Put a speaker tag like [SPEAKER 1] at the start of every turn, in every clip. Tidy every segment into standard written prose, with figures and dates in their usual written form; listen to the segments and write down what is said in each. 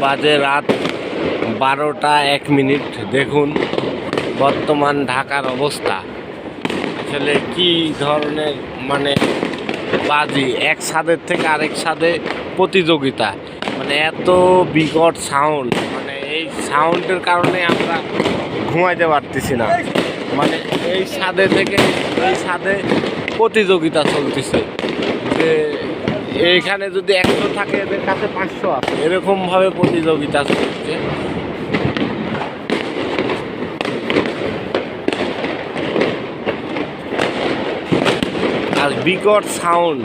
[SPEAKER 1] বাজে রাত 12টা 1 মিনিট। দেখুন বর্তমান ঢাকার অবস্থা, আসলে কি ধরনের মানে বাজি, এক ছাদের থেকে আরেক ছাদে প্রতিযোগিতা, মানে এত বিকট সাউন্ড, মানে এই সাউন্ডের কারণে আমরা ঘুমাইতে পারতেছি না। মানে এই ছাদে থেকে এই ছাদে প্রতিযোগিতা চলতেছে যে এইখানে যদি 100 থাকে এদের কাছে 500 আছে, এরকমভাবে প্রতিযোগিতা চলছে। আর বিকট সাউন্ড,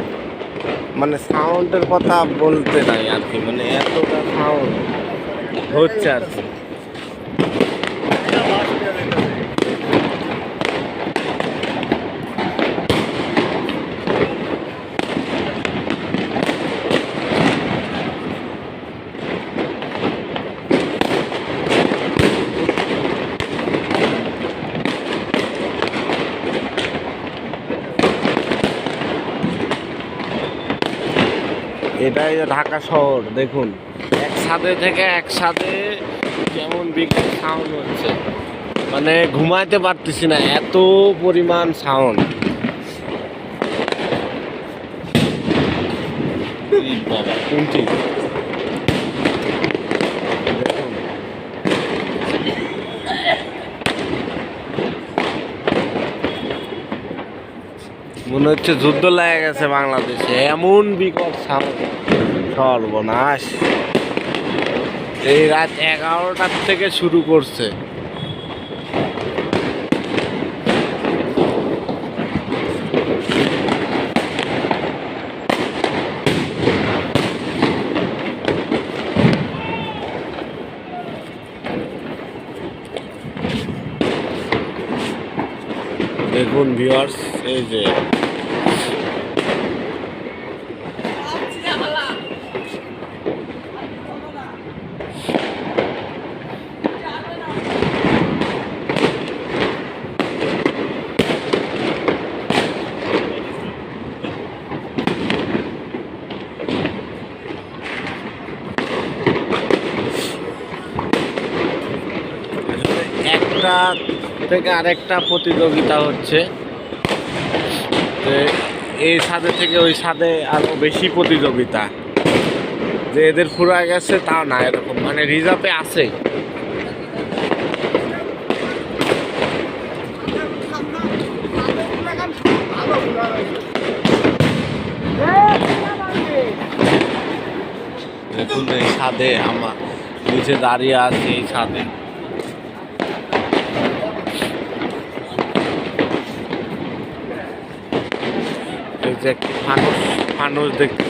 [SPEAKER 1] মানে সাউন্ডের কথা বলতে নাই আর কি, মানে এতটা সাউন্ড হচ্ছে আর কি। এটাই ঢাকা শহর, দেখুন এক ছাদে থেকে এক ছাদে যেমন বিকট সাউন্ড হচ্ছে, মানে ঘুমাইতে পারতেছি না, এত পরিমাণ সাউন্ড। বাবা কোনটি দেখুন, মনে হচ্ছে যুদ্ধ লেগে গেছে বাংলাদেশে, এমন বিকট সাউন্ড, সর্বনাশ। এই রাত 11টার থেকে শুরু করছে। দেখুন ভিউয়ার্স, এই যে একটা থেকে আরেকটা প্রতিযোগিতা হচ্ছে, যে এই ছাদে থেকে ওই ছাদে আরো বেশি প্রতিযোগিতা, যে এদের ফুরা গেছে তা না, এরকম মানে রিজার্ভে আছে। দেখুন এই ছাদে আমার নিচে দাঁড়িয়ে আছে, এই ছাদে এই যে ফানুস ফানুস দেখতে